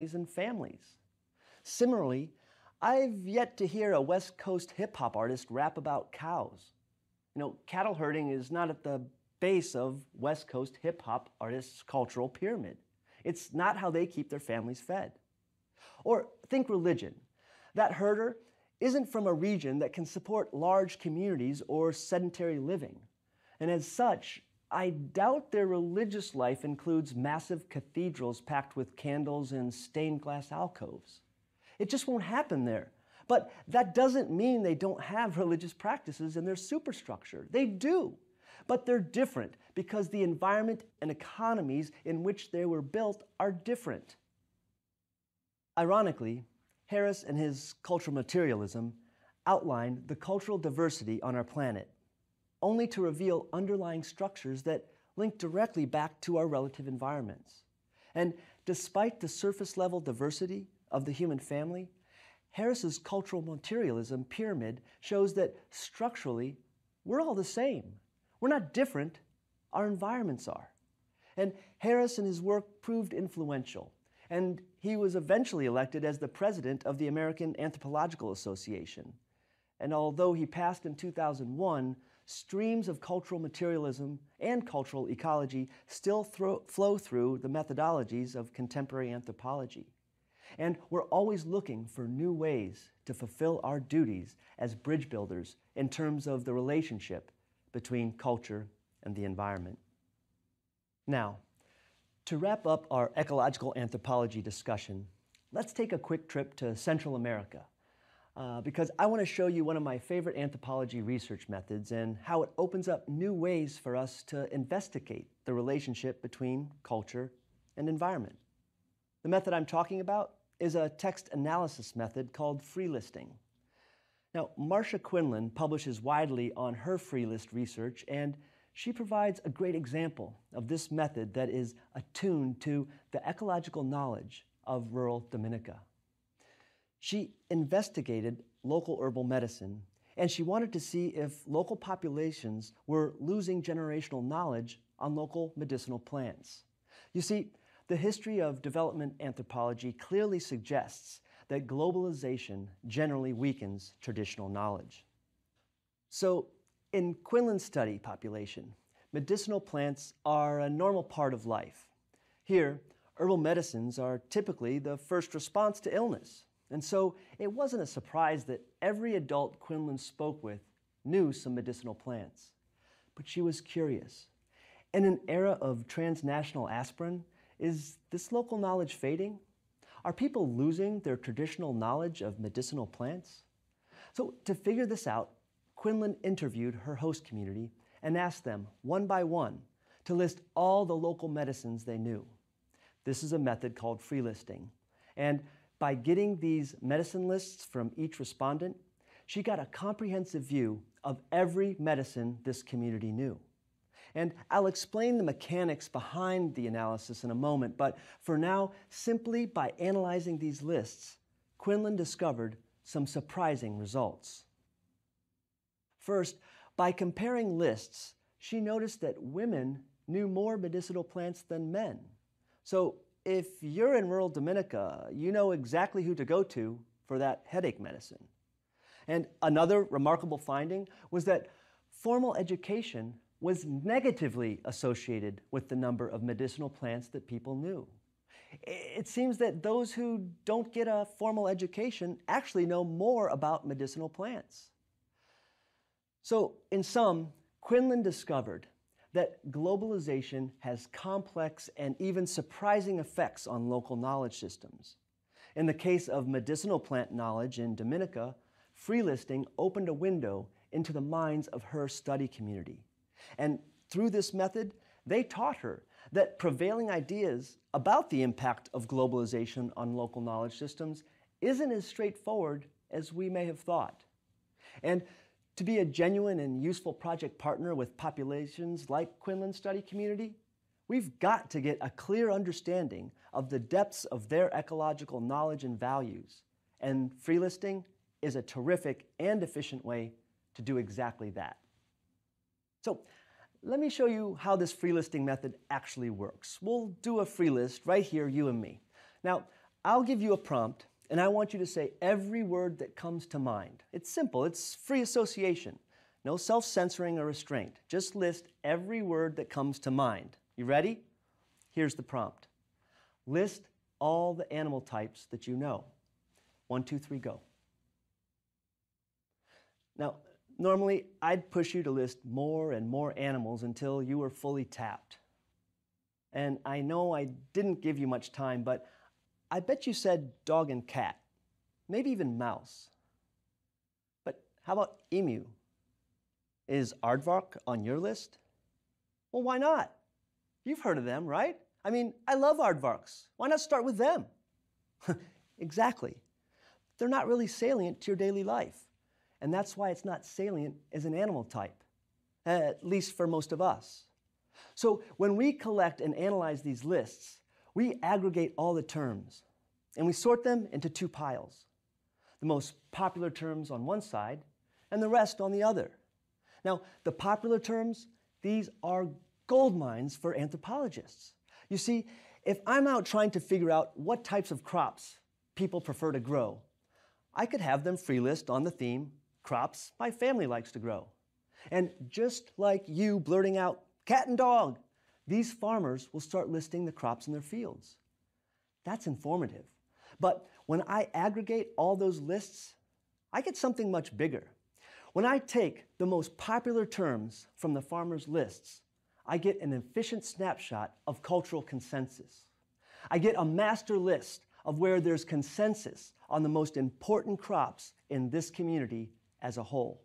and families. Similarly, I've yet to hear a West Coast hip-hop artist rap about cows. Cattle herding is not at the base of West Coast hip-hop artists' cultural pyramid. It's not how they keep their families fed. Or think religion. That herder isn't from a region that can support large communities or sedentary living. And as such, I doubt their religious life includes massive cathedrals packed with candles and stained glass alcoves. It just won't happen there. But that doesn't mean they don't have religious practices in their superstructure. They do. But they're different because the environment and economies in which they were built are different. Ironically, Harris and his cultural materialism outline the cultural diversity on our planet, only to reveal underlying structures that link directly back to our relative environments. And despite the surface-level diversity of the human family, Harris's cultural materialism pyramid shows that structurally, we're all the same. We're not different, our environments are. And Harris and his work proved influential, and he was eventually elected as the president of the American Anthropological Association. And although he passed in 2001, streams of cultural materialism and cultural ecology still flow through the methodologies of contemporary anthropology. And we're always looking for new ways to fulfill our duties as bridge builders in terms of the relationship between culture and the environment. Now, to wrap up our ecological anthropology discussion, let's take a quick trip to Central America, because I want to show you one of my favorite anthropology research methods and how it opens up new ways for us to investigate the relationship between culture and environment. The method I'm talking about is a text analysis method called free listing. Now, Marcia Quinlan publishes widely on her free list research, and she provides a great example of this method that is attuned to the ecological knowledge of rural Dominica. She investigated local herbal medicine, and she wanted to see if local populations were losing generational knowledge on local medicinal plants. You see, the history of development anthropology clearly suggests that globalization generally weakens traditional knowledge. So, in Quinlan's study population, medicinal plants are a normal part of life. Here, herbal medicines are typically the first response to illness. And so, it wasn't a surprise that every adult Quinlan spoke with knew some medicinal plants. But she was curious. In an era of transnational aspirin, is this local knowledge fading? Are people losing their traditional knowledge of medicinal plants? So to figure this out, Quinlan interviewed her host community and asked them, one by one, to list all the local medicines they knew. This is a method called free listing. And by getting these medicine lists from each respondent, she got a comprehensive view of every medicine this community knew. And I'll explain the mechanics behind the analysis in a moment, but for now, simply by analyzing these lists, Quinlan discovered some surprising results. First, by comparing lists, she noticed that women knew more medicinal plants than men. So if you're in rural Dominica, you know exactly who to go to for that headache medicine. And another remarkable finding was that formal education was negatively associated with the number of medicinal plants that people knew. It seems that those who don't get a formal education actually know more about medicinal plants. So, in sum, Quinlan discovered that globalization has complex and even surprising effects on local knowledge systems. In the case of medicinal plant knowledge in Dominica, free listing opened a window into the minds of her study community. And through this method, they taught her that prevailing ideas about the impact of globalization on local knowledge systems isn't as straightforward as we may have thought. And to be a genuine and useful project partner with populations like Quinlan's study community, we've got to get a clear understanding of the depths of their ecological knowledge and values. And free listing is a terrific and efficient way to do exactly that. So let me show you how this free listing method actually works. We'll do a free list right here, you and me. Now, I'll give you a prompt, and I want you to say every word that comes to mind. It's simple, it's free association. No self-censoring or restraint. Just list every word that comes to mind. You ready? Here's the prompt. List all the animal types that you know. 1, 2, 3, go. Now, normally I'd push you to list more and more animals until you were fully tapped. And I know I didn't give you much time, but I bet you said dog and cat, maybe even mouse. But how about emu? Is aardvark on your list? Well, why not? You've heard of them, right? I mean, I love aardvarks. Why not start with them? Exactly. They're not really salient to your daily life. And that's why it's not salient as an animal type, at least for most of us. So when we collect and analyze these lists, we aggregate all the terms, and we sort them into 2 piles. The most popular terms on one side, and the rest on the other. Now, the popular terms, these are gold mines for anthropologists. You see, if I'm out trying to figure out what types of crops people prefer to grow, I could have them free list on the theme, crops my family likes to grow. And just like you blurting out, cat and dog, these farmers will start listing the crops in their fields. That's informative. But when I aggregate all those lists, I get something much bigger. When I take the most popular terms from the farmers' lists, I get an efficient snapshot of cultural consensus. I get a master list of where there's consensus on the most important crops in this community as a whole.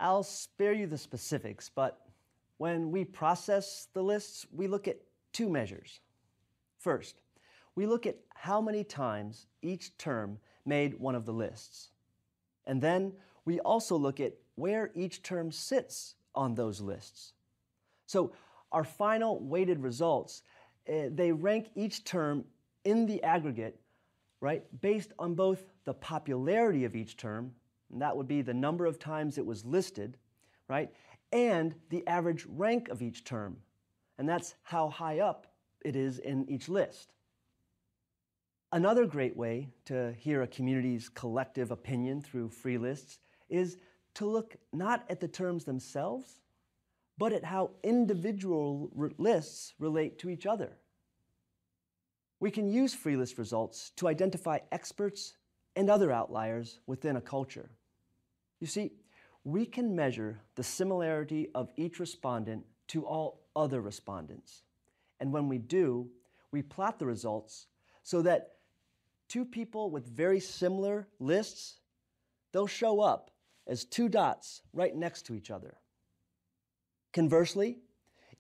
I'll spare you the specifics, but when we process the lists, we look at 2 measures. First, we look at how many times each term made one of the lists. And then we also look at where each term sits on those lists. So our final weighted results, they rank each term in the aggregate, right, based on both the popularity of each term, and that would be the number of times it was listed, right, and the average rank of each term, and that's how high up it is in each list. Another great way to hear a community's collective opinion through free lists is to look not at the terms themselves, but at how individual lists relate to each other. We can use free list results to identify experts and other outliers within a culture. You see, we can measure the similarity of each respondent to all other respondents. And when we do, we plot the results so that 2 people with very similar lists, they'll show up as 2 dots right next to each other. Conversely,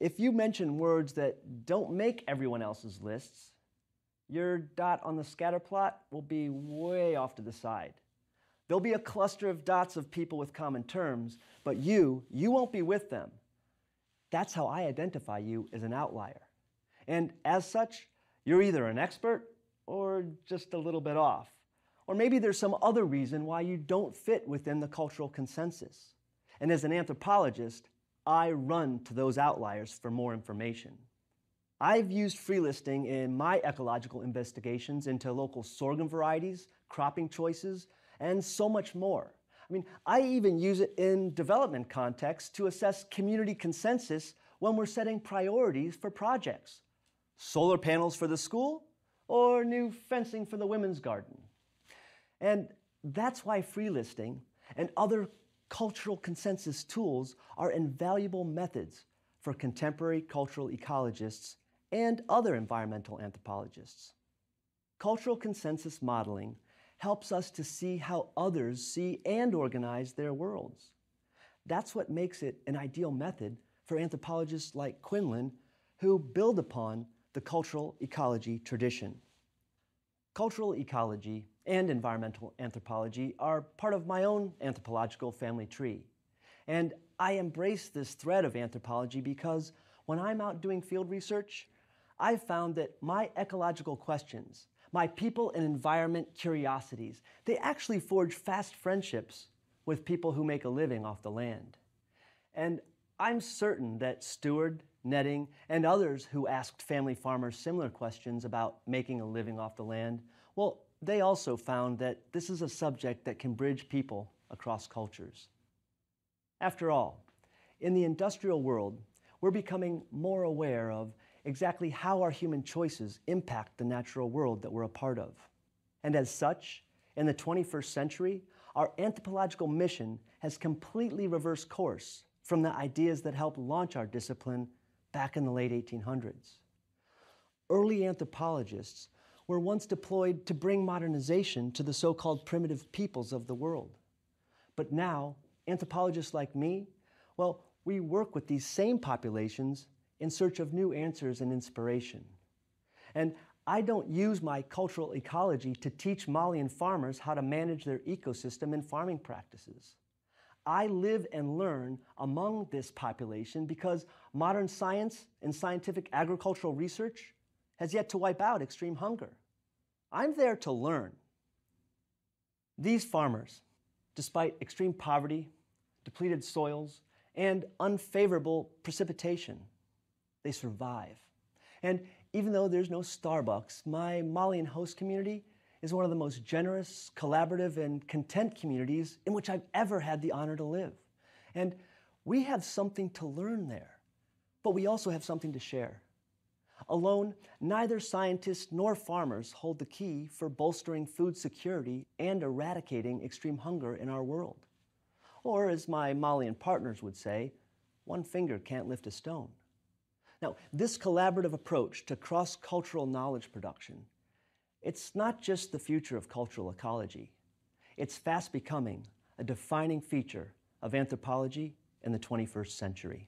if you mention words that don't make everyone else's lists, your dot on the scatter plot will be way off to the side. There'll be a cluster of dots of people with common terms, but you won't be with them. That's how I identify you as an outlier. And as such, you're either an expert or just a little bit off. Or maybe there's some other reason why you don't fit within the cultural consensus. And as an anthropologist, I run to those outliers for more information. I've used free listing in my ecological investigations into local sorghum varieties, cropping choices, and so much more. I mean, I even use it in development contexts to assess community consensus when we're setting priorities for projects. Solar panels for the school or new fencing for the women's garden. And that's why free listing and other cultural consensus tools are invaluable methods for contemporary cultural ecologists and other environmental anthropologists. Cultural consensus modeling helps us to see how others see and organize their worlds. That's what makes it an ideal method for anthropologists like Quinlan who build upon the cultural ecology tradition. Cultural ecology and environmental anthropology are part of my own anthropological family tree. And I embrace this thread of anthropology because when I'm out doing field research, I've found that my ecological questions, my people and environment curiosities, they actually forge fast friendships with people who make a living off the land. And I'm certain that steward, netting, and others who asked family farmers similar questions about making a living off the land, well, they also found that this is a subject that can bridge people across cultures. After all, in the industrial world, we're becoming more aware of exactly how our human choices impact the natural world that we're a part of. And as such, in the 21st century, our anthropological mission has completely reversed course from the ideas that helped launch our discipline back in the late 1800s. Early anthropologists were once deployed to bring modernization to the so-called primitive peoples of the world. But now, anthropologists like me, well, we work with these same populations in search of new answers and inspiration. And I don't use my cultural ecology to teach Malian farmers how to manage their ecosystem and farming practices. I live and learn among this population because modern science and scientific agricultural research has yet to wipe out extreme hunger. I'm there to learn. These farmers, despite extreme poverty, depleted soils, and unfavorable precipitation, they survive. And even though there's no Starbucks, my Malian host community is one of the most generous, collaborative, and content communities in which I've ever had the honor to live. And we have something to learn there, but we also have something to share. Alone, neither scientists nor farmers hold the key for bolstering food security and eradicating extreme hunger in our world. Or, as my Malian partners would say, one finger can't lift a stone. Now, this collaborative approach to cross-cultural knowledge production, it's not just the future of cultural ecology. It's fast becoming a defining feature of anthropology in the 21st century.